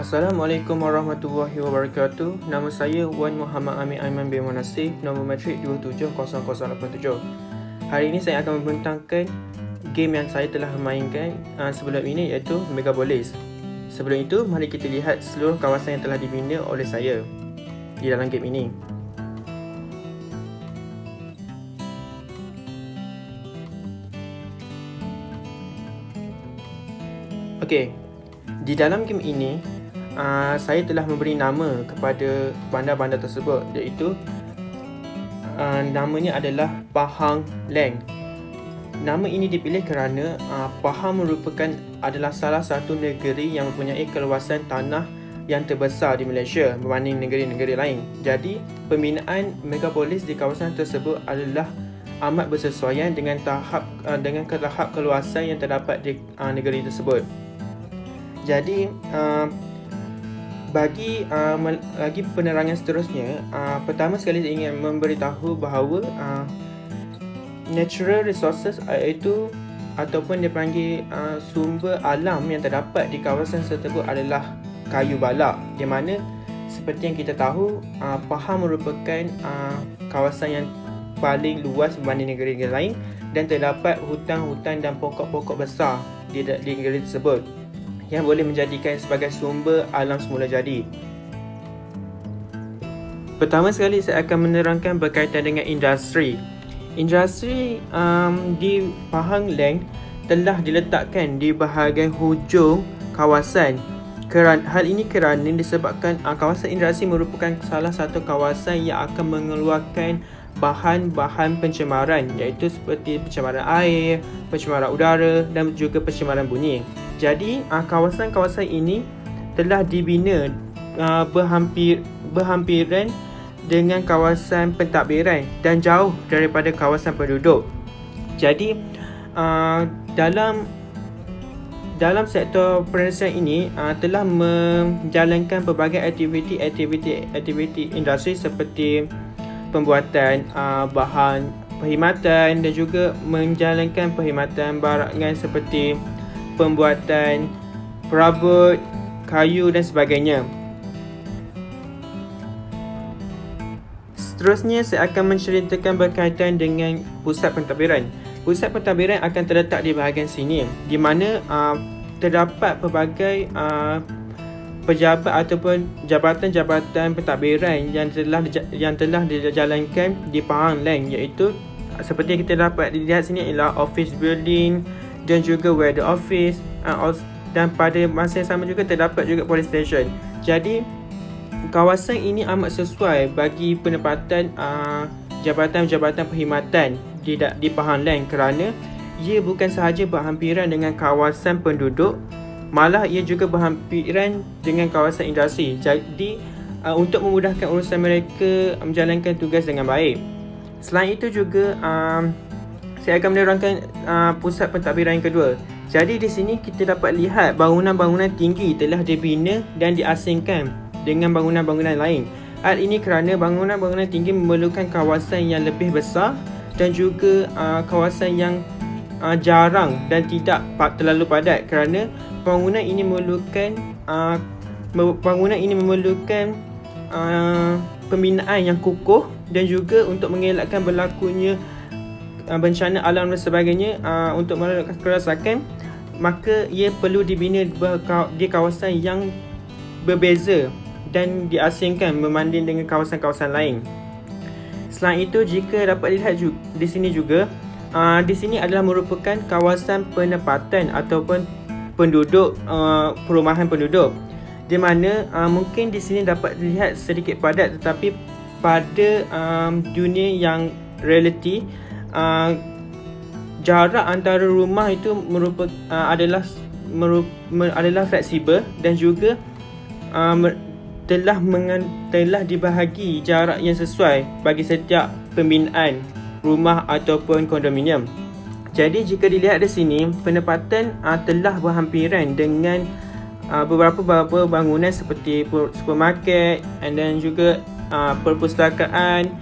Assalamualaikum warahmatullahi wabarakatuh. Nama saya Wan Muhammad Amin Aiman bin Manasif, nombor matrik 270087. Hari ini saya akan membentangkan game yang saya telah mainkan sebelum ini, iaitu Megapolis. Sebelum itu, mari kita lihat seluruh kawasan yang telah dibina oleh saya di dalam game ini. Okey, di dalam game ini saya telah memberi nama kepada bandar-bandar tersebut, iaitu namanya adalah Pahang Land. Nama ini dipilih kerana Pahang adalah salah satu negeri yang mempunyai keluasan tanah yang terbesar di Malaysia berbanding negeri-negeri lain. Jadi, pembinaan megapolis di kawasan tersebut adalah amat bersesuaian dengan tahap keluasan yang terdapat di negeri tersebut. Jadi, bagi penerangan seterusnya, pertama sekali saya ingin memberitahu bahawa natural resources, iaitu ataupun dipanggil sumber alam yang terdapat di kawasan tersebut adalah kayu balak, di mana seperti yang kita tahu, Pahang merupakan kawasan yang paling luas berbanding negeri-negeri lain dan terdapat hutan-hutan dan pokok-pokok besar di negeri tersebut yang boleh menjadikan sebagai sumber alam semula jadi. Pertama sekali saya akan menerangkan berkaitan dengan industri. Industri di Pahang Land telah diletakkan di bahagian hujung kawasan. Hal ini kerana disebabkan kawasan industri merupakan salah satu kawasan yang akan mengeluarkan bahan-bahan pencemaran, iaitu seperti pencemaran air, pencemaran udara dan juga pencemaran bunyi. Jadi, kawasan-kawasan ini telah dibina berhampiran dengan kawasan pentadbiran dan jauh daripada kawasan penduduk. Jadi, dalam sektor perindustrian ini telah menjalankan pelbagai aktiviti industri seperti pembuatan bahan perkhidmatan dan juga menjalankan perkhidmatan barangan seperti pembuatan perabot, kayu dan sebagainya. Seterusnya saya akan menceritakan berkaitan dengan pusat pentadbiran. Pusat pentadbiran akan terletak di bahagian sini, di mana terdapat pelbagai pejabat ataupun jabatan-jabatan pentadbiran yang telah dijalankan di Pahang Land, iaitu seperti yang kita dapat dilihat sini ialah office building dan juga weather office, dan pada masa yang sama juga terdapat juga police station. Jadi, kawasan ini amat sesuai bagi penempatan jabatan-jabatan perkhidmatan di Pahang Land kerana ia bukan sahaja berhampiran dengan kawasan penduduk, malah ia juga berhampiran dengan kawasan industri. Jadi, untuk memudahkan urusan mereka menjalankan tugas dengan baik. Selain itu juga, saya akan menerangkan pusat pentadbiran yang kedua. Jadi di sini kita dapat lihat bangunan-bangunan tinggi telah dibina dan diasingkan dengan bangunan-bangunan lain. Hal ini kerana bangunan-bangunan tinggi memerlukan kawasan yang lebih besar dan juga kawasan yang jarang dan tidak terlalu padat, kerana bangunan ini memerlukan pembinaan yang kukuh dan juga untuk mengelakkan berlakunya bencana alam dan sebagainya. Untuk meredakan kerosakan, maka ia perlu dibina di kawasan yang berbeza dan diasingkan berbanding dengan kawasan-kawasan lain. Selain itu, jika dapat dilihat di sini juga, di sini adalah merupakan kawasan penempatan ataupun penduduk, perumahan penduduk, di mana mungkin di sini dapat dilihat sedikit padat, tetapi pada dunia yang realiti, jarak antara rumah itu adalah fleksibel dan juga telah dibahagi jarak yang sesuai bagi setiap pembinaan rumah ataupun kondominium. Jadi jika dilihat di sini, penempatan telah berhampiran dengan beberapa bangunan seperti supermarket dan juga perpustakaan,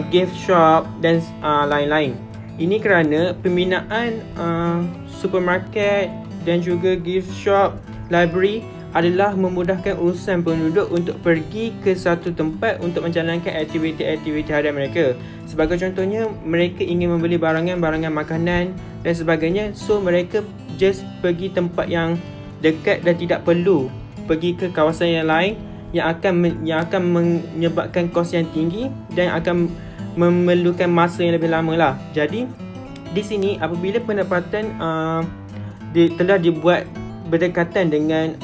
gift shop dan lain-lain. Ini kerana pembinaan supermarket dan juga gift shop, library adalah memudahkan urusan penduduk untuk pergi ke satu tempat untuk menjalankan aktiviti-aktiviti harian mereka. Sebagai contohnya, mereka ingin membeli barangan makanan dan sebagainya. So, mereka just pergi tempat yang dekat dan tidak perlu pergi ke kawasan yang lain yang akan menyebabkan kos yang tinggi dan akan memerlukan masa yang lebih lama lah. Jadi, di sini apabila pendapatan telah dibuat berdekatan dengan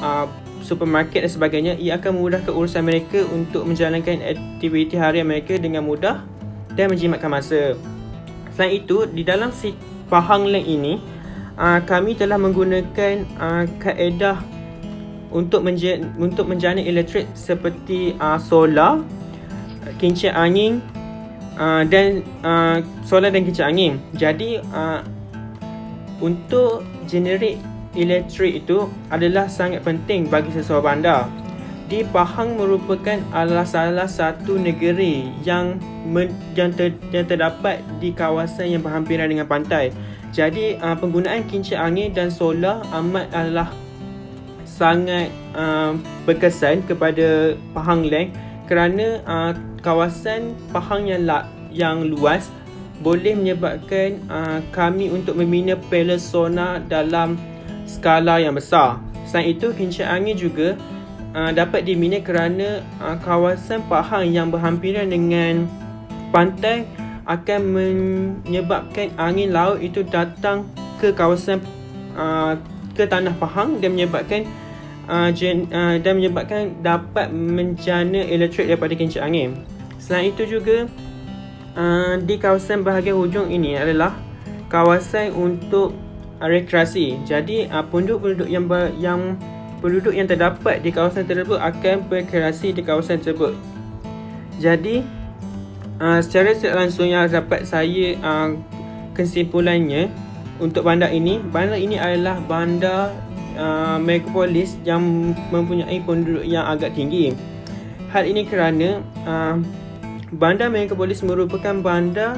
supermarket dan sebagainya, ia akan memudahkan urusan mereka untuk menjalankan aktiviti harian mereka dengan mudah dan menjimatkan masa. Selain itu, di dalam si Pahang Link ini, kami telah menggunakan kaedah untuk menjana elektrik seperti solar, kincir angin dan solar dan kincir angin. Jadi untuk generate elektrik itu adalah sangat penting bagi sesebuah bandar. Di Pahang merupakan salah satu negeri yang terdapat di kawasan yang berhampiran dengan pantai. Jadi penggunaan kincir angin dan solar adalah sangat berkesan kepada Pahang Land kerana kawasan Pahang yang luas boleh menyebabkan kami untuk membina panel solar dalam skala yang besar. Selain itu, kincir angin juga dapat dibina kerana kawasan Pahang yang berhampiran dengan pantai akan menyebabkan angin laut itu datang ke kawasan ke tanah Pahang dan menyebabkan dapat menjana elektrik daripada kincir angin. Selain itu juga di kawasan bahagian hujung ini adalah kawasan untuk rekreasi. Jadi penduduk yang terdapat di kawasan tersebut akan berkreasi di kawasan tersebut. Jadi secara tidak langsung yang dapat saya kesimpulannya untuk bandar ini adalah bandar megapolis yang mempunyai penduduk yang agak tinggi. Hal ini kerana bandar megapolis merupakan bandar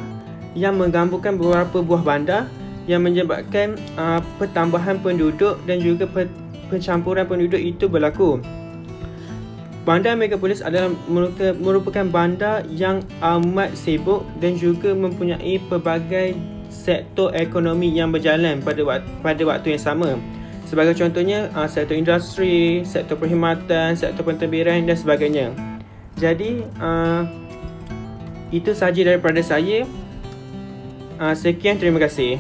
yang menggabungkan beberapa buah bandar yang menyebabkan pertambahan penduduk dan juga pencampuran penduduk itu berlaku. Bandar megapolis adalah merupakan bandar yang amat sibuk dan juga mempunyai pelbagai sektor ekonomi yang berjalan pada waktu yang sama. Sebagai contohnya, sektor industri, sektor perkhidmatan, sektor pentadbiran dan sebagainya. Jadi, itu sahaja daripada saya. Sekian, terima kasih.